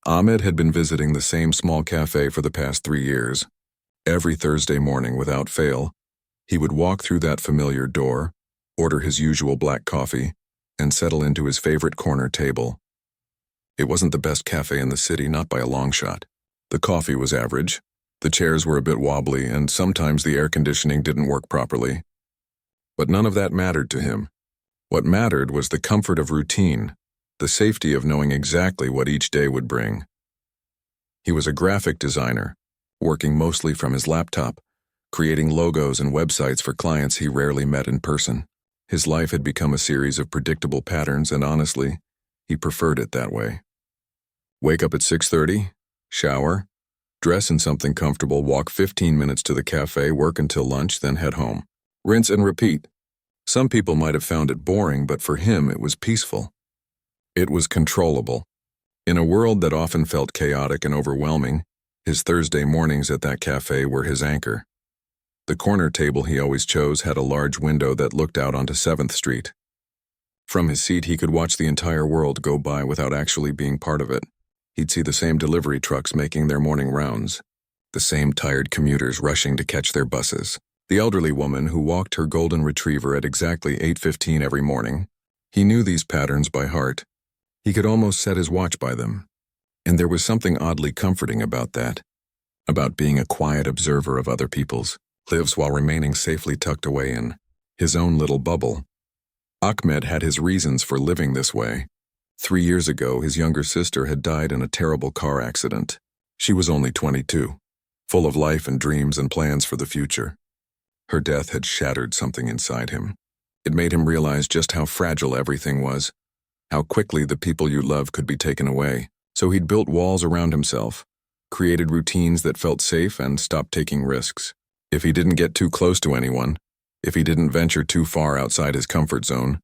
Ahmed had been visiting the same small cafe for the past 3 years. Every Thursday morning, without fail, he would walk through that familiar door, order his usual black coffee, and settle into his favorite corner table. It wasn't the best cafe in the city, not by a long shot. The coffee was average, the chairs were a bit wobbly, and sometimes the air conditioning didn't work properly. But none of that mattered to him. What mattered was the comfort of routine, the safety of knowing exactly what each day would bring. He was a graphic designer, working mostly from his laptop, creating logos and websites for clients he rarely met in person. His life had become a series of predictable patterns, and honestly, he preferred it that way. Wake up at 6:30, shower, dress in something comfortable, walk 15 minutes to the cafe, work until lunch, then head home. Rinse and repeat. Some people might have found it boring, but for him it was peaceful. It was controllable. In a world that often felt chaotic and overwhelming, his Thursday mornings at that cafe were his anchor. The corner table he always chose had a large window that looked out onto 7th Street. From his seat, he could watch the entire world go by without actually being part of it. He'd see the same delivery trucks making their morning rounds, the same tired commuters rushing to catch their buses, the elderly woman who walked her golden retriever at exactly 8:15 every morning. He knew these patterns by heart. He could almost set his watch by them. And there was something oddly comforting about that, about being a quiet observer of other people's lives while remaining safely tucked away in his own little bubble. Ahmed had his reasons for living this way. 3 years ago, his younger sister had died in a terrible car accident. She was only 22, full of life and dreams and plans for the future. Her death had shattered something inside him. It made him realize just how fragile everything was, how quickly the people you love could be taken away. So he'd built walls around himself, created routines that felt safe, and stopped taking risks. If he didn't get too close to anyone, if he didn't venture too far outside his comfort zone,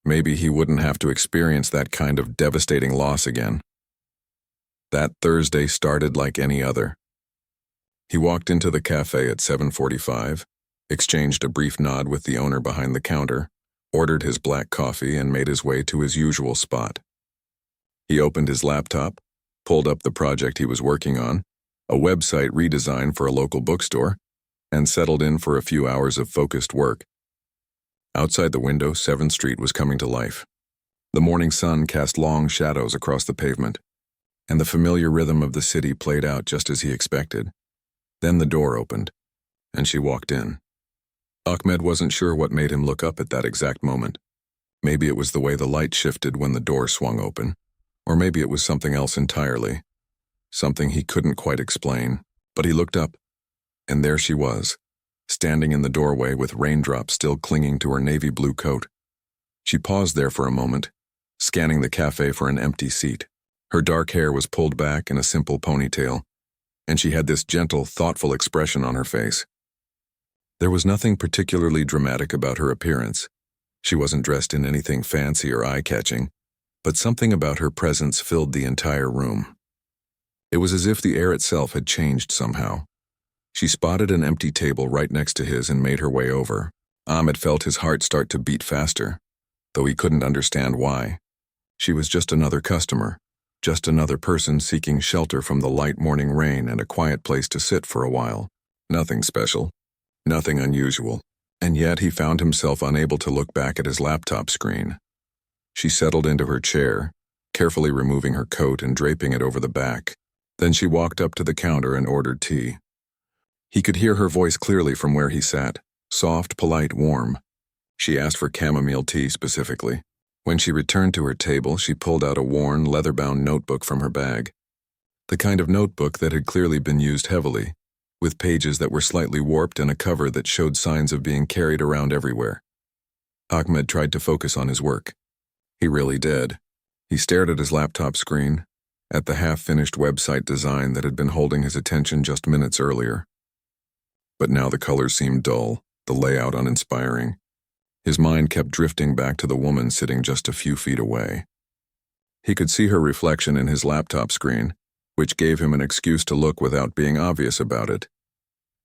maybe he wouldn't have to experience that kind of devastating loss again. That Thursday started like any other. He walked into the cafe at 7:45, exchanged a brief nod with the owner behind the counter, ordered his black coffee, and made his way to his usual spot. He opened his laptop, pulled up the project he was working on, a website redesign for a local bookstore, and settled in for a few hours of focused work. Outside the window, 7th Street was coming to life. The morning sun cast long shadows across the pavement, and the familiar rhythm of the city played out just as he expected. Then the door opened, and she walked in. Ahmed wasn't sure what made him look up at that exact moment. Maybe it was the way the light shifted when the door swung open, or maybe it was something else entirely, something he couldn't quite explain. But he looked up, and there she was, standing in the doorway with raindrops still clinging to her navy blue coat. She paused there for a moment, scanning the cafe for an empty seat. Her dark hair was pulled back in a simple ponytail, and she had this gentle, thoughtful expression on her face. There was nothing particularly dramatic about her appearance. She wasn't dressed in anything fancy or eye-catching, but something about her presence filled the entire room. It was as if the air itself had changed somehow. She spotted an empty table right next to his and made her way over. Ahmed felt his heart start to beat faster, though he couldn't understand why. She was just another customer, just another person seeking shelter from the light morning rain and a quiet place to sit for a while. Nothing special, nothing unusual, and yet he found himself unable to look back at his laptop screen. She settled into her chair, carefully removing her coat and draping it over the back. Then she walked up to the counter and ordered tea. He could hear her voice clearly from where he sat, soft, polite, warm. She asked for chamomile tea specifically. When she returned to her table, she pulled out a worn, leather-bound notebook from her bag. The kind of notebook that had clearly been used heavily, with pages that were slightly warped and a cover that showed signs of being carried around everywhere. Ahmed tried to focus on his work. He really did. He stared at his laptop screen, at the half-finished website design that had been holding his attention just minutes earlier. But now the colors seemed dull, the layout uninspiring. His mind kept drifting back to the woman sitting just a few feet away. He could see her reflection in his laptop screen, which gave him an excuse to look without being obvious about it.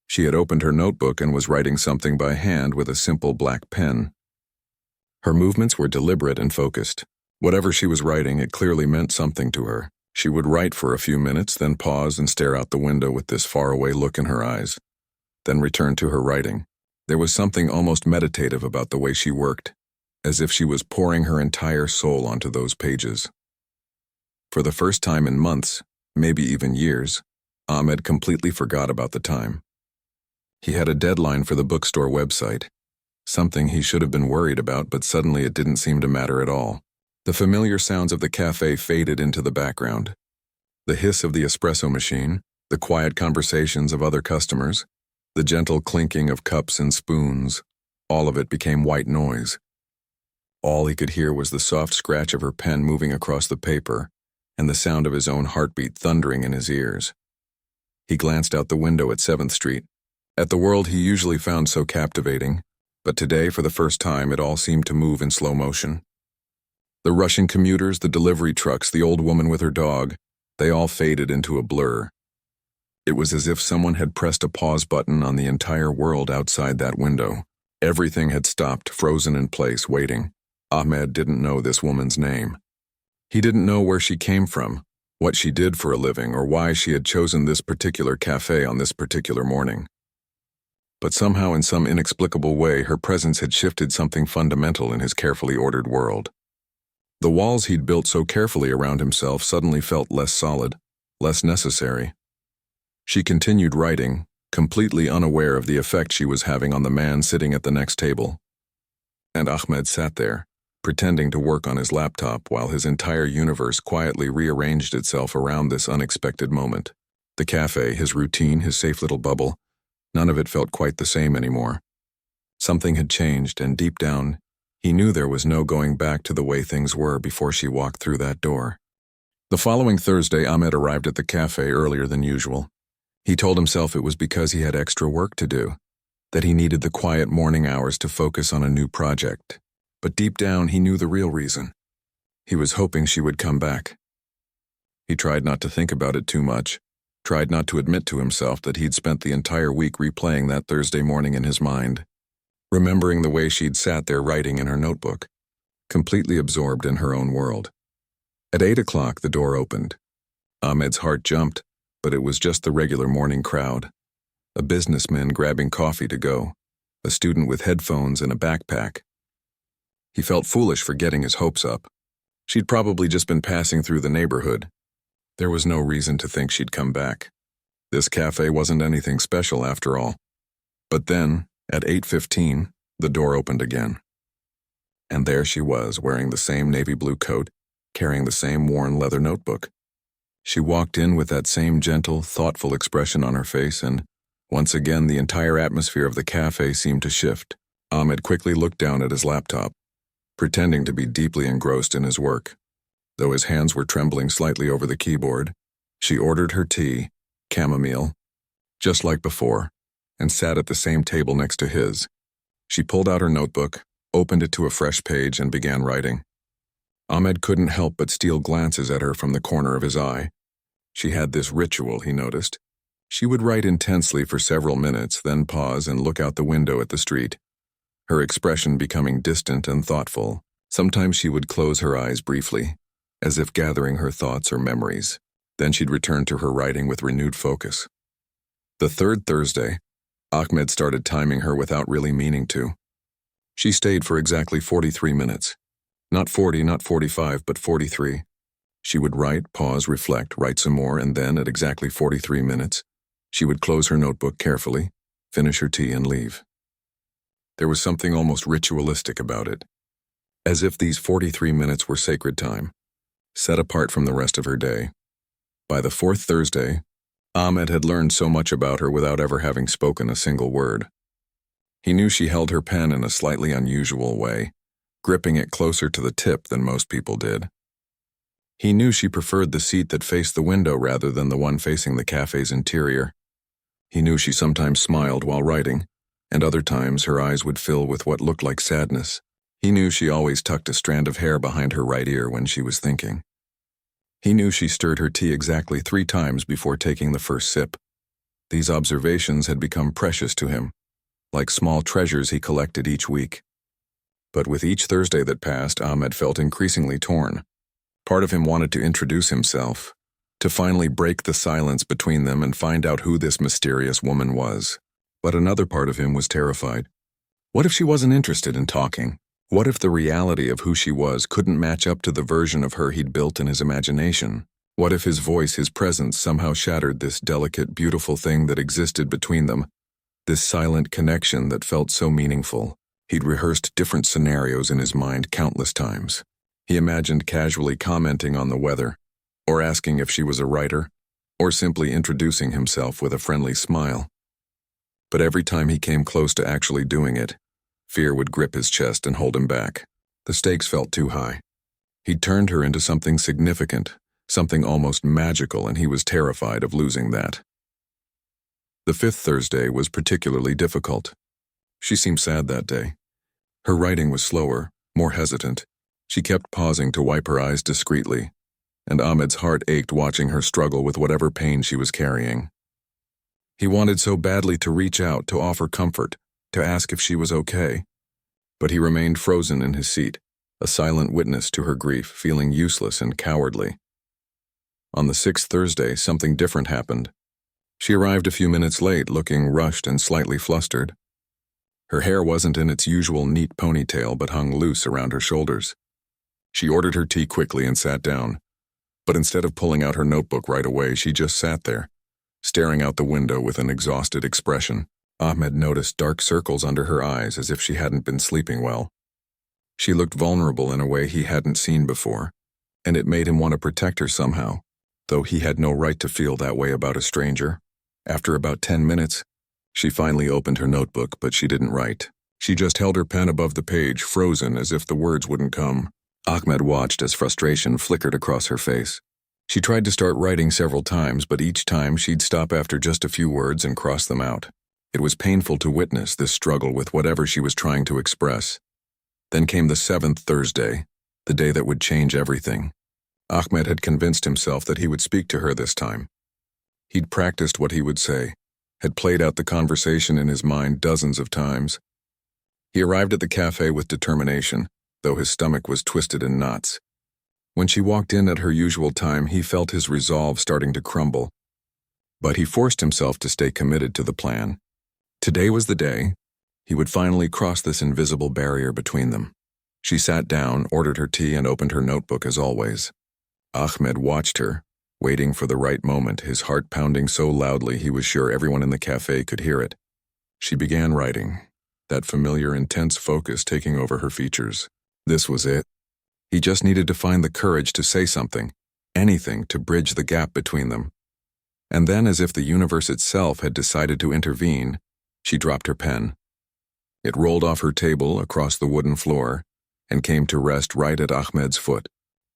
She had opened her notebook and was writing something by hand with a simple black pen. Her movements were deliberate and focused. Whatever she was writing, it clearly meant something to her. She would write for a few minutes, then pause and stare out the window with this faraway look in her eyes, then return to her writing. There was something almost meditative about the way she worked, as if she was pouring her entire soul onto those pages. For the first time in months, maybe even years, Ahmed completely forgot about the time. He had a deadline for the bookstore website, something he should have been worried about, but suddenly it didn't seem to matter at all. The familiar sounds of the cafe faded into the background. The hiss of the espresso machine, the quiet conversations of other customers, the gentle clinking of cups and spoons, all of it became white noise. All he could hear was the soft scratch of her pen moving across the paper and the sound of his own heartbeat thundering in his ears. He glanced out the window at 7th Street, at the world he usually found so captivating, but today, for the first time, it all seemed to move in slow motion. The rushing commuters, the delivery trucks, the old woman with her dog, they all faded into a blur. It was as if someone had pressed a pause button on the entire world outside that window. Everything had stopped, frozen in place, waiting. Ahmed didn't know this woman's name. He didn't know where she came from, what she did for a living, or why she had chosen this particular cafe on this particular morning. But somehow, in some inexplicable way, her presence had shifted something fundamental in his carefully ordered world. The walls he'd built so carefully around himself suddenly felt less solid, less necessary. She continued writing, completely unaware of the effect she was having on the man sitting at the next table. And Ahmed sat there, pretending to work on his laptop while his entire universe quietly rearranged itself around this unexpected moment. The cafe, his routine, his safe little bubble, none of it felt quite the same anymore. Something had changed, and deep down, he knew there was no going back to the way things were before she walked through that door. The following Thursday, Ahmed arrived at the cafe earlier than usual. He told himself it was because he had extra work to do, that he needed the quiet morning hours to focus on a new project. But deep down, he knew the real reason. He was hoping she would come back. He tried not to think about it too much, tried not to admit to himself that he'd spent the entire week replaying that Thursday morning in his mind, remembering the way she'd sat there writing in her notebook, completely absorbed in her own world. At 8 o'clock, the door opened. Ahmed's heart jumped, but it was just the regular morning crowd. A businessman grabbing coffee to go, a student with headphones and a backpack. He felt foolish for getting his hopes up. She'd probably just been passing through the neighborhood. There was no reason to think she'd come back. This cafe wasn't anything special after all. But then, at 8:15, the door opened again. And there she was, wearing the same navy blue coat, carrying the same worn leather notebook. She walked in with that same gentle, thoughtful expression on her face, and once again the entire atmosphere of the cafe seemed to shift. Ahmed quickly looked down at his laptop, pretending to be deeply engrossed in his work. Though his hands were trembling slightly over the keyboard, she ordered her tea, chamomile, just like before, and sat at the same table next to his. She pulled out her notebook, opened it to a fresh page, and began writing. Ahmed couldn't help but steal glances at her from the corner of his eye. She had this ritual, he noticed. She would write intensely for several minutes, then pause and look out the window at the street, her expression becoming distant and thoughtful. Sometimes she would close her eyes briefly, as if gathering her thoughts or memories. Then she'd return to her writing with renewed focus. The third Thursday, Ahmed started timing her without really meaning to. She stayed for exactly 43 minutes. Not 40, not 45, but 43. She would write, pause, reflect, write some more, and then, at exactly 43 minutes, she would close her notebook carefully, finish her tea, and leave. There was something almost ritualistic about it, as if these 43 minutes were sacred time, set apart from the rest of her day. By the fourth Thursday, Ahmed had learned so much about her without ever having spoken a single word. He knew she held her pen in a slightly unusual way, gripping it closer to the tip than most people did. He knew she preferred the seat that faced the window rather than the one facing the cafe's interior. He knew she sometimes smiled while writing, and other times her eyes would fill with what looked like sadness. He knew she always tucked a strand of hair behind her right ear when she was thinking. He knew she stirred her tea exactly 3 times before taking the first sip. These observations had become precious to him, like small treasures he collected each week. But with each Thursday that passed, Ahmed felt increasingly torn. Part of him wanted to introduce himself, to finally break the silence between them and find out who this mysterious woman was. But another part of him was terrified. What if she wasn't interested in talking? What if the reality of who she was couldn't match up to the version of her he'd built in his imagination? What if his voice, his presence, somehow shattered this delicate, beautiful thing that existed between them? This silent connection that felt so meaningful. He'd rehearsed different scenarios in his mind countless times. He imagined casually commenting on the weather, or asking if she was a writer, or simply introducing himself with a friendly smile. But every time he came close to actually doing it, fear would grip his chest and hold him back. The stakes felt too high. He'd turned her into something significant, something almost magical, and he was terrified of losing that. The fifth Thursday was particularly difficult. She seemed sad that day. Her writing was slower, more hesitant. She kept pausing to wipe her eyes discreetly, and Ahmed's heart ached watching her struggle with whatever pain she was carrying. He wanted so badly to reach out, to offer comfort, to ask if she was okay. But he remained frozen in his seat, a silent witness to her grief, feeling useless and cowardly. On the sixth Thursday, something different happened. She arrived a few minutes late, looking rushed and slightly flustered. Her hair wasn't in its usual neat ponytail, but hung loose around her shoulders. She ordered her tea quickly and sat down. But instead of pulling out her notebook right away, she just sat there, staring out the window with an exhausted expression. Ahmed noticed dark circles under her eyes, as if she hadn't been sleeping well. She looked vulnerable in a way he hadn't seen before, and it made him want to protect her somehow, though he had no right to feel that way about a stranger. After about 10 minutes, she finally opened her notebook, but she didn't write. She just held her pen above the page, frozen as if the words wouldn't come. Ahmed watched as frustration flickered across her face. She tried to start writing several times, but each time she'd stop after just a few words and cross them out. It was painful to witness this struggle with whatever she was trying to express. Then came the seventh Thursday, the day that would change everything. Ahmed had convinced himself that he would speak to her this time. He'd practiced what he would say, had played out the conversation in his mind dozens of times. He arrived at the cafe with determination, though his stomach was twisted in knots. When she walked in at her usual time, he felt his resolve starting to crumble. But he forced himself to stay committed to the plan. Today was the day. He would finally cross this invisible barrier between them. She sat down, ordered her tea, and opened her notebook as always. Ahmed watched her, waiting for the right moment, his heart pounding so loudly he was sure everyone in the cafe could hear it. She began writing, that familiar, intense focus taking over her features. This was it. He just needed to find the courage to say something, anything to bridge the gap between them. And then, as if the universe itself had decided to intervene, she dropped her pen. It rolled off her table across the wooden floor and came to rest right at Ahmed's foot.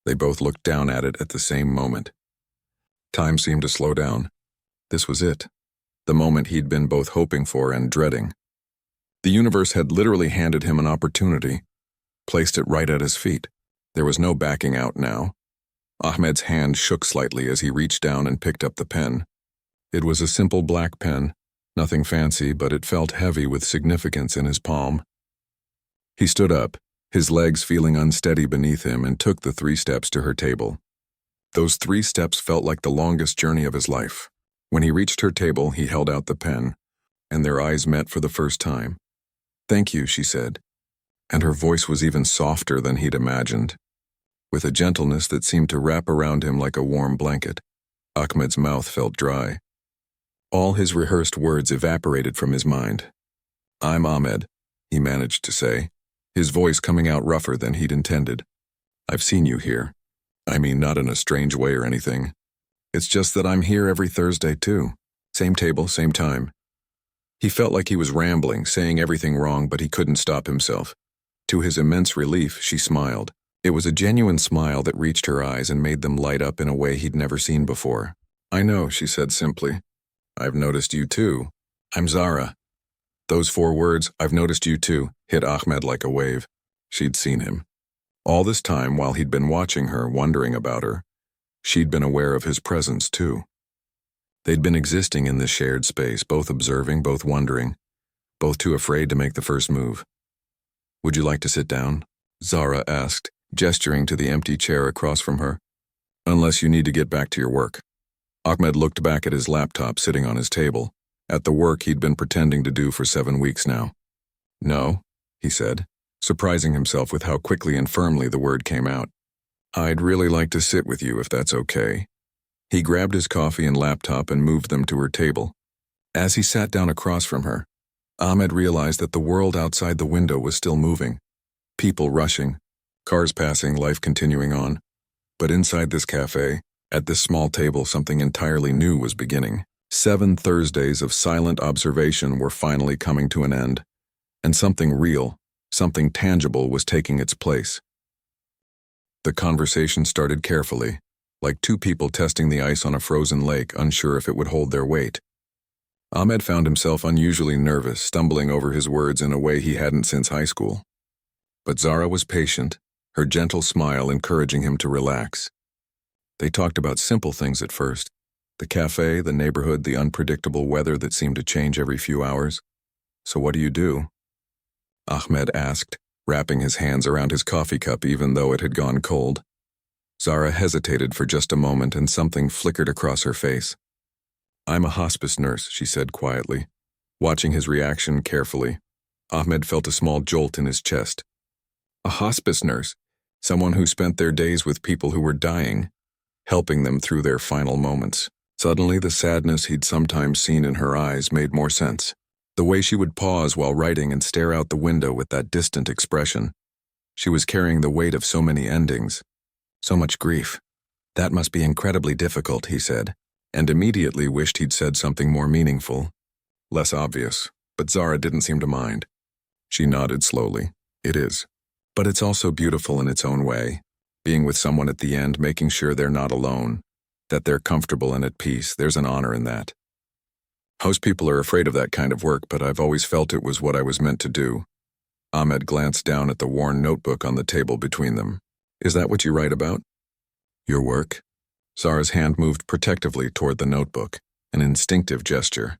They both looked down at it at the same moment. Time seemed to slow down. This was it, the moment he'd been both hoping for and dreading. The universe had literally handed him an opportunity, placed it right at his feet. There was no backing out now. Ahmed's hand shook slightly as he reached down and picked up the pen. It was a simple black pen, nothing fancy, but it felt heavy with significance in his palm. He stood up, his legs feeling unsteady beneath him, and took the 3 steps to her table. Those 3 steps felt like the longest journey of his life. When he reached her table, he held out the pen, and their eyes met for the first time. "Thank you," she said, and her voice was even softer than he'd imagined, with a gentleness that seemed to wrap around him like a warm blanket. Ahmed's mouth felt dry. All his rehearsed words evaporated from his mind. "I'm Ahmed," he managed to say, his voice coming out rougher than he'd intended. "I've seen you here. I mean, not in a strange way or anything. It's just that I'm here every Thursday, too. Same table, same time." He felt like he was rambling, saying everything wrong, but he couldn't stop himself. To his immense relief, she smiled. It was a genuine smile that reached her eyes and made them light up in a way he'd never seen before. "I know," she said simply. "I've noticed you too. I'm Zara." Those 4 words, "I've noticed you too," hit Ahmed like a wave. She'd seen him. All this time, while he'd been watching her, wondering about her, she'd been aware of his presence too. They'd been existing in this shared space, both observing, both wondering, both too afraid to make the first move. "Would you like to sit down?" Zara asked, gesturing to the empty chair across from her. "Unless you need to get back to your work." Ahmed looked back at his laptop sitting on his table, at the work he'd been pretending to do for 7 weeks now. "No," he said, surprising himself with how quickly and firmly the word came out. "I'd really like to sit with you if that's okay." He grabbed his coffee and laptop and moved them to her table. As he sat down across from her, Ahmed realized that the world outside the window was still moving. People rushing, cars passing, life continuing on. But inside this cafe, at this small table, something entirely new was beginning. 7 Thursdays of silent observation were finally coming to an end, and something real, something tangible was taking its place. The conversation started carefully, like two people testing the ice on a frozen lake, unsure if it would hold their weight. Ahmed found himself unusually nervous, stumbling over his words in a way he hadn't since high school. But Zara was patient, her gentle smile encouraging him to relax. They talked about simple things at first: the cafe, the neighborhood, the unpredictable weather that seemed to change every few hours. "So what do you do?" Ahmed asked, wrapping his hands around his coffee cup even though it had gone cold. Zara hesitated for just a moment and something flickered across her face. "I'm a hospice nurse," she said quietly. Watching his reaction carefully, Ahmed felt a small jolt in his chest. A hospice nurse, someone who spent their days with people who were dying, helping them through their final moments. Suddenly, the sadness he'd sometimes seen in her eyes made more sense. The way she would pause while writing and stare out the window with that distant expression. She was carrying the weight of so many endings, so much grief. "That must be incredibly difficult," he said, and immediately wished he'd said something more meaningful, less obvious, but Zara didn't seem to mind. She nodded slowly. "It is. But it's also beautiful in its own way, being with someone at the end, making sure they're not alone, that they're comfortable and at peace. There's an honor in that. Most people are afraid of that kind of work, but I've always felt it was what I was meant to do." Ahmed glanced down at the worn notebook on the table between them. "Is that what you write about?" "Your work?" Zara's hand moved protectively toward the notebook, an instinctive gesture.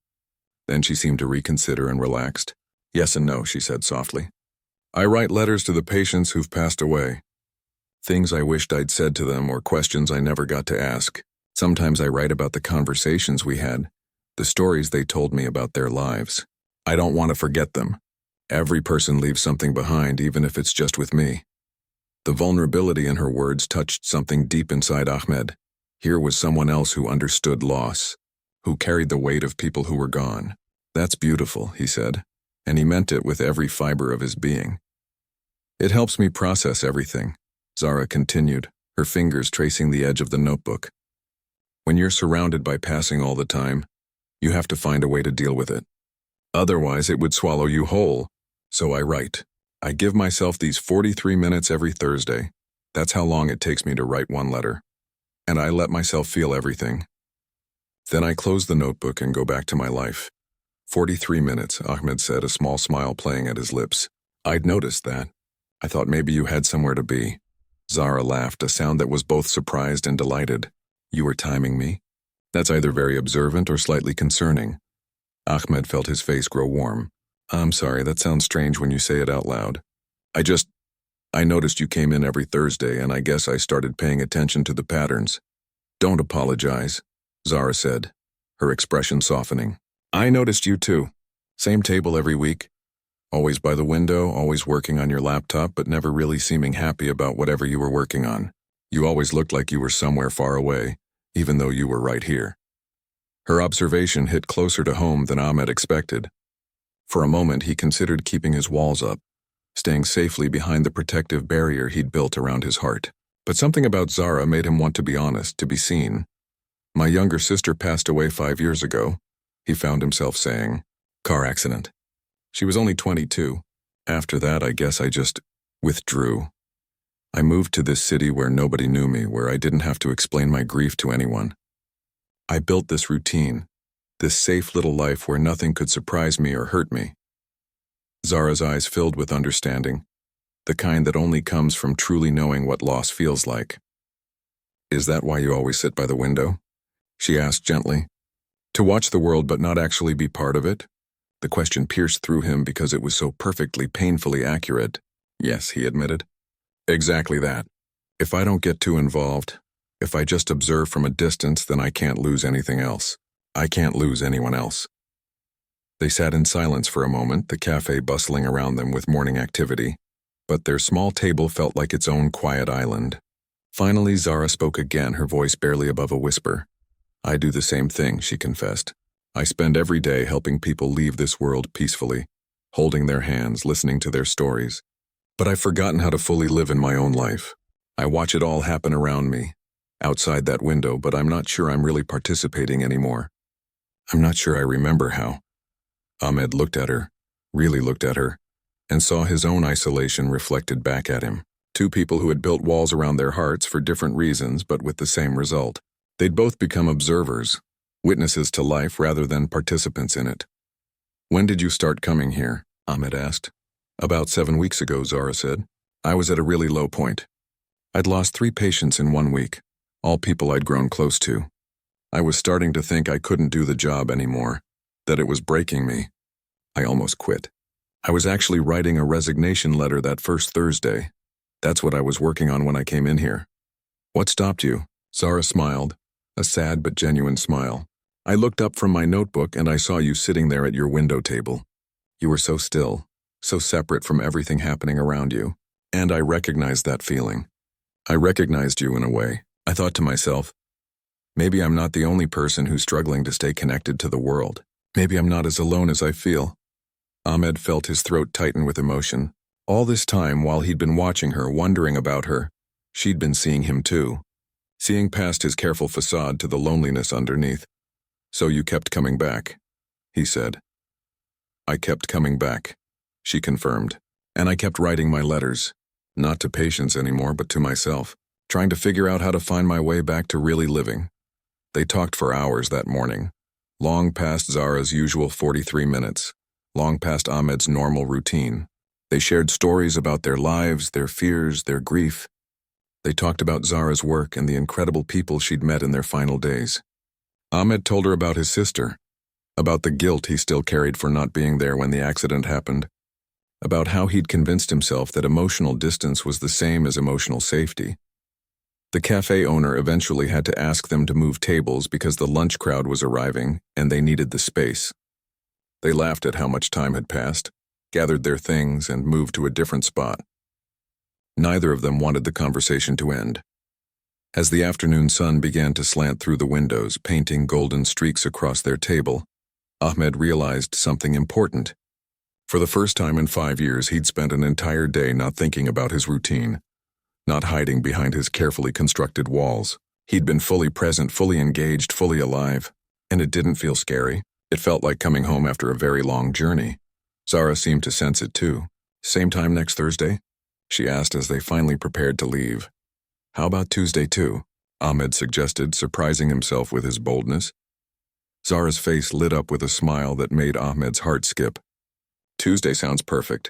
Then she seemed to reconsider and relaxed. "Yes and no," she said softly. "I write letters to the patients who've passed away. Things I wished I'd said to them or questions I never got to ask. Sometimes I write about the conversations we had, the stories they told me about their lives. I don't want to forget them. Every person leaves something behind, even if it's just with me." The vulnerability in her words touched something deep inside Ahmed. Here was someone else who understood loss, who carried the weight of people who were gone. "That's beautiful," he said, and he meant it with every fiber of his being. "It helps me process everything," Zara continued, her fingers tracing the edge of the notebook. "When you're surrounded by passing all the time, you have to find a way to deal with it. Otherwise, it would swallow you whole. So I write. I give myself these 43 minutes every Thursday. That's how long it takes me to write one letter. And I let myself feel everything. Then I close the notebook and go back to my life." 43 minutes, Ahmed said, a small smile playing at his lips. "I'd noticed that. I thought maybe you had somewhere to be." Zara laughed, a sound that was both surprised and delighted. "You were timing me? That's either very observant or slightly concerning." Ahmed felt his face grow warm. "I'm sorry, that sounds strange when you say it out loud. I noticed you came in every Thursday, and I guess I started paying attention to the patterns." "Don't apologize," Zara said, her expression softening. "I noticed you too. Same table every week. Always by the window, always working on your laptop, but never really seeming happy about whatever you were working on. You always looked like you were somewhere far away, even though you were right here." Her observation hit closer to home than Ahmed expected. For a moment, he considered keeping his walls up, staying safely behind the protective barrier he'd built around his heart. But something about Zara made him want to be honest, to be seen. "My younger sister passed away 5 years ago," he found himself saying. "Car accident. She was only 22. After that, I guess I just withdrew. I moved to this city where nobody knew me, where I didn't have to explain my grief to anyone. I built this routine, this safe little life where nothing could surprise me or hurt me." Zara's eyes filled with understanding, the kind that only comes from truly knowing what loss feels like. "Is that why you always sit by the window?" she asked gently. "To watch the world but not actually be part of it?" The question pierced through him because it was so perfectly, painfully accurate. "Yes," he admitted. "Exactly that. If I don't get too involved, If I just observe from a distance, then I can't lose anything else. I can't lose anyone else. They sat in silence for a moment, the cafe bustling around them with morning activity, but their small table felt like its own quiet island. Finally, Zara spoke again, her voice barely above a whisper. I do the same thing, she confessed. I spend every day helping people leave this world peacefully, holding their hands, listening to their stories. But I've forgotten how to fully live in my own life. I watch it all happen around me, outside that window, but I'm not sure I'm really participating anymore. I'm not sure I remember how. Ahmed looked at her, really looked at her, and saw his own isolation reflected back at him. Two people who had built walls around their hearts for different reasons, but with the same result. They'd both become observers, witnesses to life rather than participants in it. When did you start coming here? Ahmed asked. About 7 weeks ago, Zara said. I was at a really low point. I'd lost 3 patients in 1 week, all people I'd grown close to. I was starting to think I couldn't do the job anymore, that it was breaking me. I almost quit. I was actually writing a resignation letter that first Thursday. That's what I was working on when I came in here. What stopped you? Zara smiled, a sad but genuine smile. I looked up from my notebook and I saw you sitting there at your window table. You were so still, so separate from everything happening around you, and I recognized that feeling. I recognized you in a way. I thought to myself, maybe I'm not the only person who's struggling to stay connected to the world. Maybe I'm not as alone as I feel. Ahmed felt his throat tighten with emotion. All this time, while he'd been watching her, wondering about her, she'd been seeing him too, seeing past his careful facade to the loneliness underneath. So you kept coming back, he said. I kept coming back, she confirmed, and I kept writing my letters, not to patients anymore, but to myself, trying to figure out how to find my way back to really living. They talked for hours that morning, long past Zara's usual 43 minutes, long past Ahmed's normal routine. They shared stories about their lives, their fears, their grief. They talked about Zara's work and the incredible people she'd met in their final days. Ahmed told her about his sister, about the guilt he still carried for not being there when the accident happened, about how he'd convinced himself that emotional distance was the same as emotional safety. The cafe owner eventually had to ask them to move tables because the lunch crowd was arriving and they needed the space. They laughed at how much time had passed, gathered their things, and moved to a different spot. Neither of them wanted the conversation to end. As the afternoon sun began to slant through the windows, painting golden streaks across their table, Ahmed realized something important. For the first time in 5 years, he'd spent an entire day not thinking about his routine, not hiding behind his carefully constructed walls. He'd been fully present, fully engaged, fully alive, and it didn't feel scary. It felt like coming home after a very long journey. Zara seemed to sense it too. Same time next Thursday? She asked as they finally prepared to leave. How about Tuesday too? Ahmed suggested, surprising himself with his boldness. Zara's face lit up with a smile that made Ahmed's heart skip. Tuesday sounds perfect.